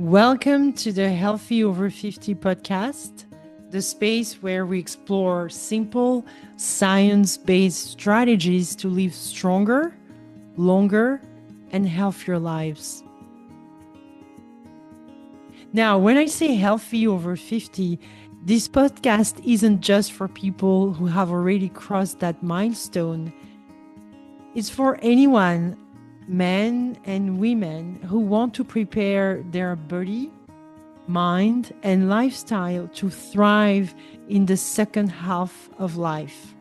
Welcome to the Healthy Over 50 podcast, the space where we explore simple, science based strategies to live stronger, longer, and healthier lives. Now, when I say healthy over 50, this podcast isn't just for people who have already crossed that milestone. It's for anyone, men and women, who want to prepare their body, mind, and lifestyle to thrive in the second half of life.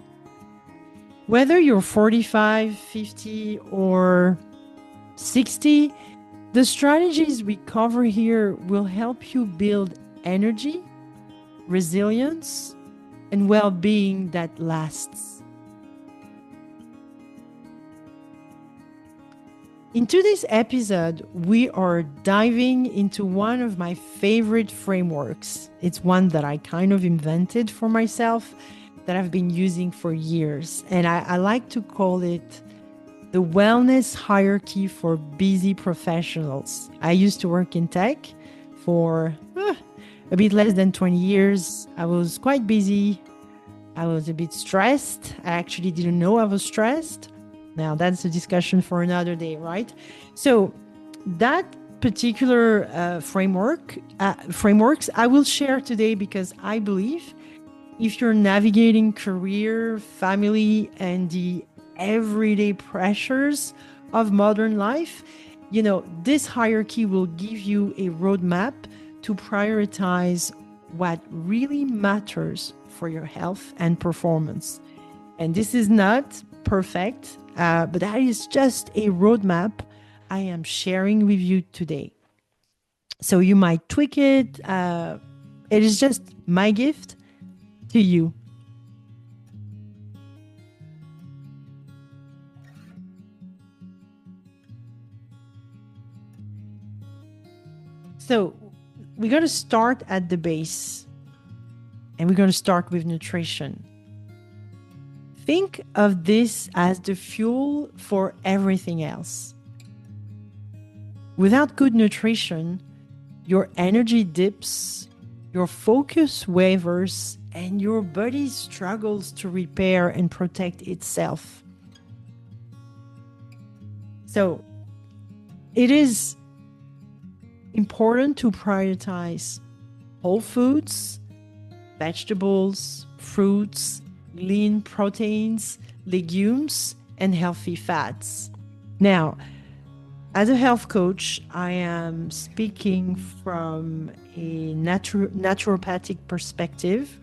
Whether you're 45, 50, or 60, the strategies we cover here will help you build energy, resilience, and well-being that lasts. In today's episode, we are diving into one of my favorite frameworks. It's one that I kind of invented for myself that I've been using for years. And I like to call it the wellness hierarchy for busy professionals. I used to work in tech for a bit less than 20 years. I was quite busy. I was a bit stressed. I actually didn't know I was stressed. Now, that's a discussion for another day, right? So that particular frameworks I will share today because I believe if you're navigating career, family, and the everyday pressures of modern life, this hierarchy will give you a roadmap to prioritize what really matters for your health and performance. And this is not perfect, but that is just a roadmap I am sharing with you today. So you might tweak it. It is just my gift to you. So we're going to start at the base, and we're going to start with nutrition. Think of this as the fuel for everything else. Without good nutrition, your energy dips, your focus wavers, and your body struggles to repair and protect itself. So, it is important to prioritize whole foods, vegetables, fruits, lean proteins, legumes, and healthy fats. Now, as a health coach, I am speaking from a naturopathic perspective,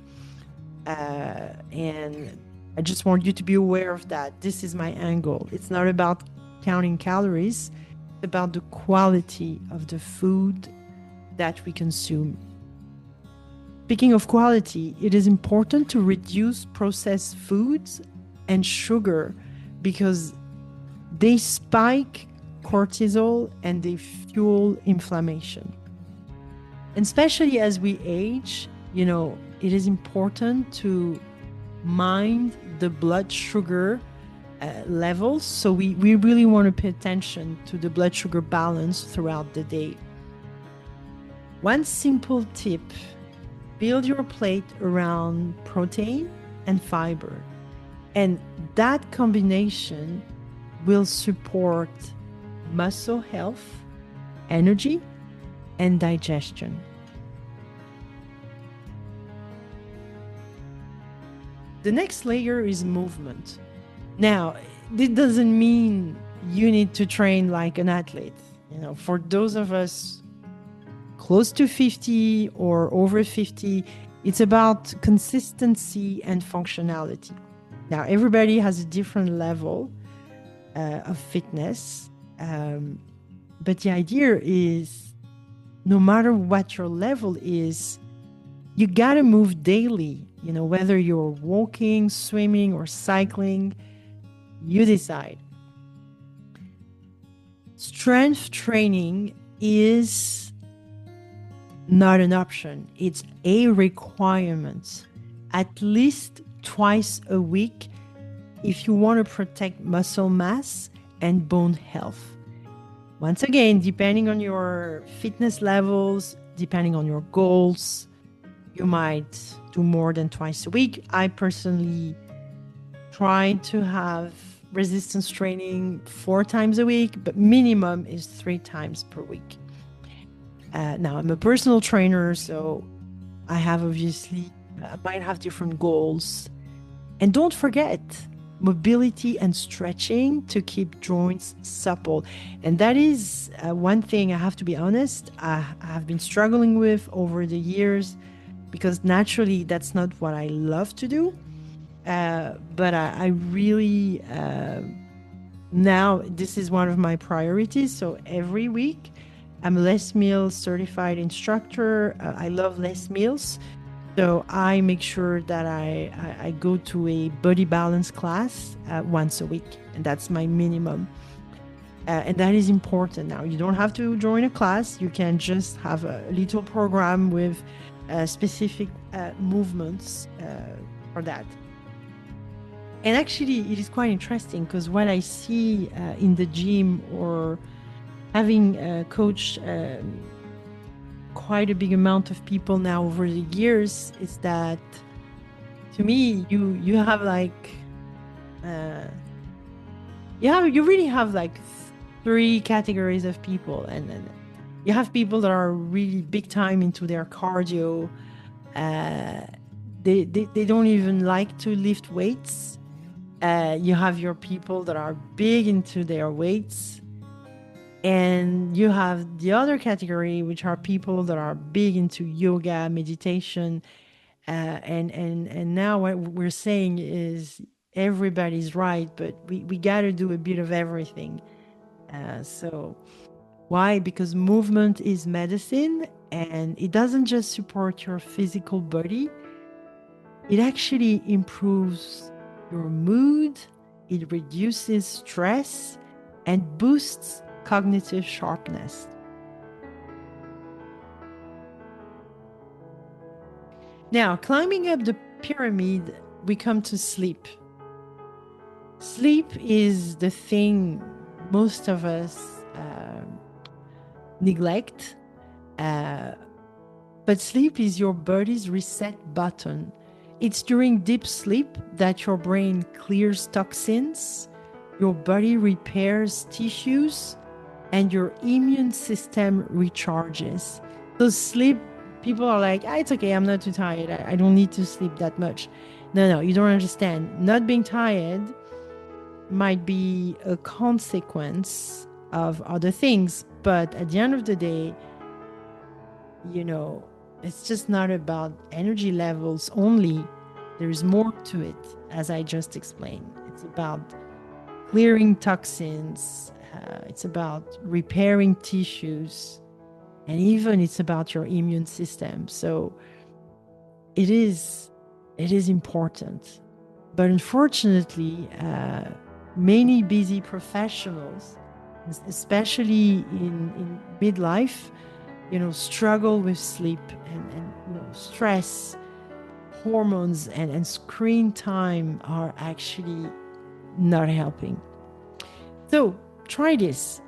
and I just want you to be aware of that. This is my angle. It's not about counting calories, it's about the quality of the food that we consume. Speaking of quality, it is important to reduce processed foods and sugar because they spike cortisol and they fuel inflammation. And especially as we age, it is important to mind the blood sugar levels. So we really want to pay attention to the blood sugar balance throughout the day. One simple tip: build your plate around protein and fiber. And that combination will support muscle health, energy, and digestion. The next layer is movement. Now, this doesn't mean you need to train like an athlete. For those of us close to 50 or over 50, it's about consistency and functionality. Now, everybody has a different level of fitness, but the idea is no matter what your level is, you gotta move daily, whether you're walking, swimming, or cycling, you decide. Strength training is not an option. It's a requirement, at least twice a week if you want to protect muscle mass and bone health. Once again, depending on your fitness levels, depending on your goals, you might do more than twice a week. I personally try to have resistance training 4 times a week, but minimum is 3 times per week. Now, I'm a personal trainer, so I have obviously might have different goals. And don't forget mobility and stretching to keep joints supple. And that is one thing I have to be honest, I have been struggling with over the years, because naturally that's not what I love to do. But I really, now this is one of my priorities. So every week, I'm a Les Mills certified instructor. I love Les Mills. So I make sure that I go to a body balance class once a week. And that's my minimum. And that is important. Now, you don't have to join a class. You can just have a little program with specific movements for that. And actually, it is quite interesting because what I see in the gym, or having coached quite a big amount of people now over the years, is that to me, you have like you really have like 3 categories of people, and then you have people that are really big time into their cardio. They don't even like to lift weights. You have your people that are big into their weights, and you have the other category, which are people that are big into yoga, meditation, and now what we're saying is everybody's right, but we got to do a bit of everything. So why? Because movement is medicine, and it doesn't just support your physical body, it actually improves your mood, it reduces stress, and boosts cognitive sharpness. Now, climbing up the pyramid, we come to sleep. Sleep is the thing most of us neglect, but sleep is your body's reset button. It's during deep sleep that your brain clears toxins, your body repairs tissues, and your immune system recharges. So sleep, people are like, it's okay, I'm not too tired. I don't need to sleep that much. No, you don't understand. Not being tired might be a consequence of other things, but at the end of the day, it's just not about energy levels only. There is more to it, as I just explained. It's about clearing toxins. It's about repairing tissues. And even it's about your immune system. So it is important. But unfortunately, many busy professionals, especially in midlife, struggle with sleep and stress, hormones, and screen time are actually not helping. So try this.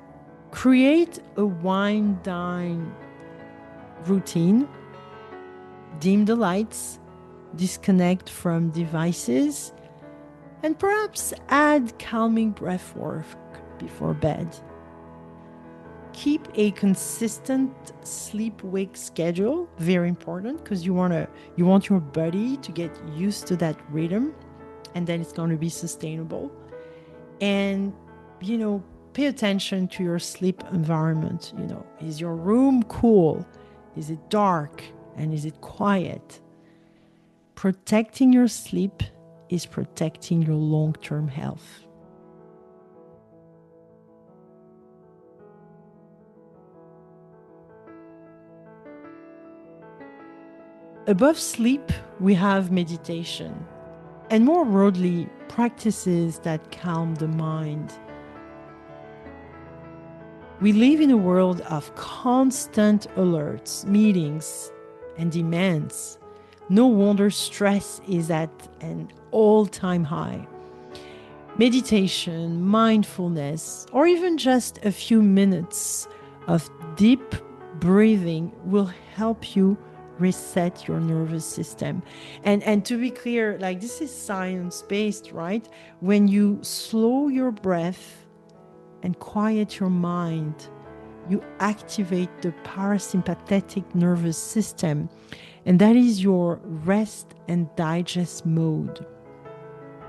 Create a wind down routine. Dim the lights, disconnect from devices, and perhaps add calming breath work before bed. Keep a consistent sleep-wake schedule, very important, because you want your body to get used to that rhythm, and then it's going to be sustainable. And pay attention to your sleep environment. Is your room cool? Is it dark? And is it quiet? Protecting your sleep is protecting your long-term health. Above sleep, we have meditation, and more broadly, practices that calm the mind. We live in a world of constant alerts, meetings, and demands. No wonder stress is at an all-time high. Meditation, mindfulness, or even just a few minutes of deep breathing will help you reset your nervous system. And to be clear, like this is science-based, right? When you slow your breath and quiet your mind, you activate the parasympathetic nervous system, and that is your rest and digest mode.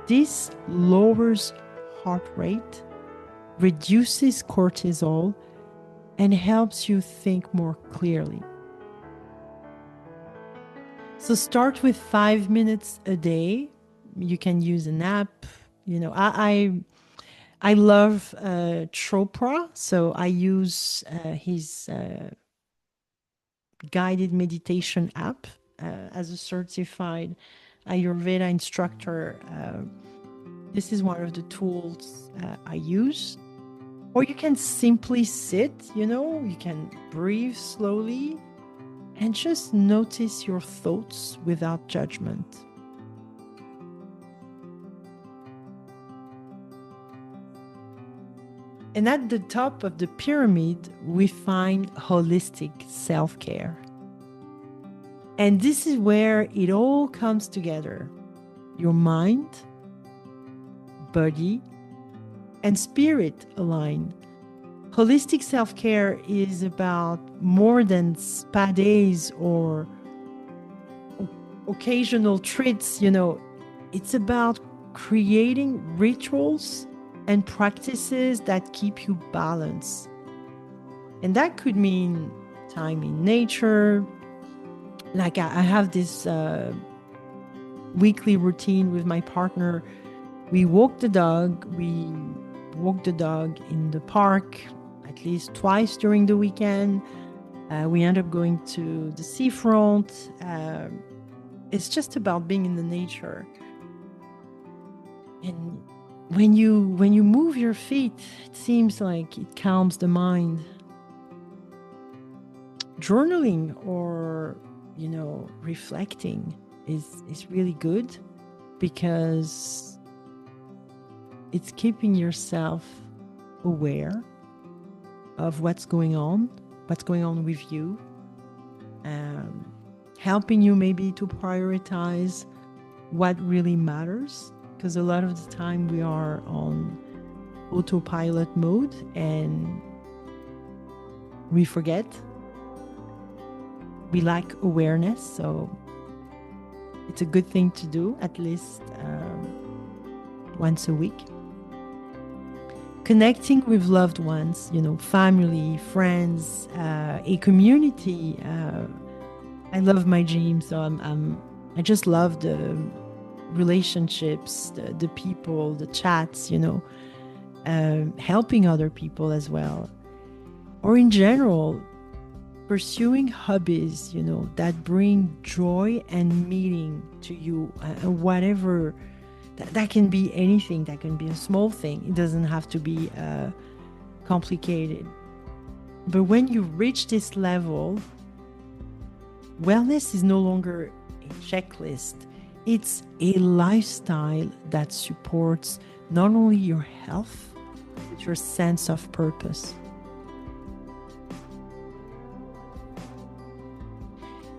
This lowers heart rate, reduces cortisol, and helps you think more clearly. So start with 5 minutes a day. You can use an app. You know, I love Chopra, so I use his guided meditation app as a certified Ayurveda instructor. This is one of the tools I use. Or you can simply sit, you can breathe slowly and just notice your thoughts without judgment. And at the top of the pyramid, we find holistic self-care. And this is where it all comes together. Your mind, body, and spirit align. Holistic self-care is about more than spa days or occasional treats, It's about creating rituals and practices that keep you balanced. And that could mean time in nature. Like I have this weekly routine with my partner. We walk the dog in the park at least twice during the weekend. We end up going to the seafront. It's just about being in the nature. And when you move your feet, it seems like it calms the mind. Journaling or reflecting is really good because it's keeping yourself aware of what's going on with you, helping you maybe to prioritize what really matters, because a lot of the time we are on autopilot mode and we forget. We lack awareness, so it's a good thing to do at least once a week. Connecting with loved ones, family, friends, a community. I love my gym, so I just love the relationships, the people, the chats, helping other people as well. Or in general, pursuing hobbies, that bring joy and meaning to you, whatever. That can be anything. That can be a small thing. It doesn't have to be complicated. But when you reach this level, wellness is no longer a checklist. It's a lifestyle that supports not only your health, but your sense of purpose.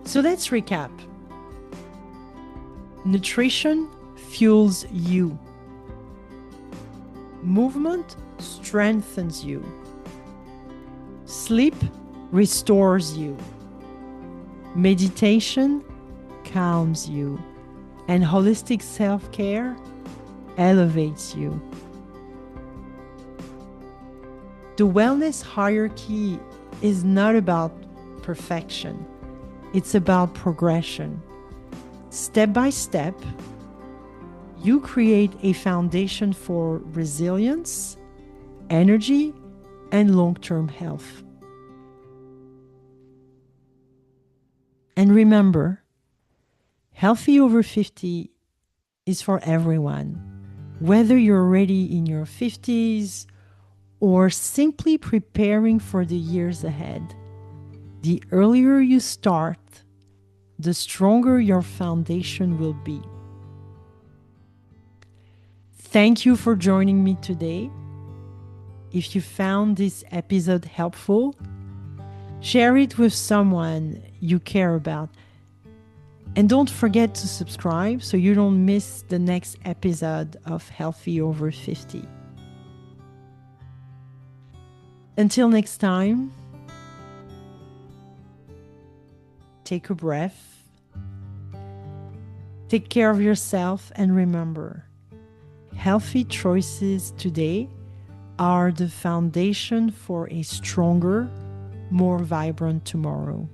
So let's recap. Nutrition fuels you. Movement strengthens you. Sleep restores you. Meditation calms you. And holistic self-care elevates you. The wellness hierarchy is not about perfection. It's about progression. Step by step, you create a foundation for resilience, energy, and long-term health. And remember, healthy over 50 is for everyone, whether you're already in your 50s or simply preparing for the years ahead. The earlier you start, the stronger your foundation will be. Thank you for joining me today. If you found this episode helpful, share it with someone you care about. And don't forget to subscribe so you don't miss the next episode of Healthy Over 50. Until next time, take a breath, take care of yourself, and remember, healthy choices today are the foundation for a stronger, more vibrant tomorrow.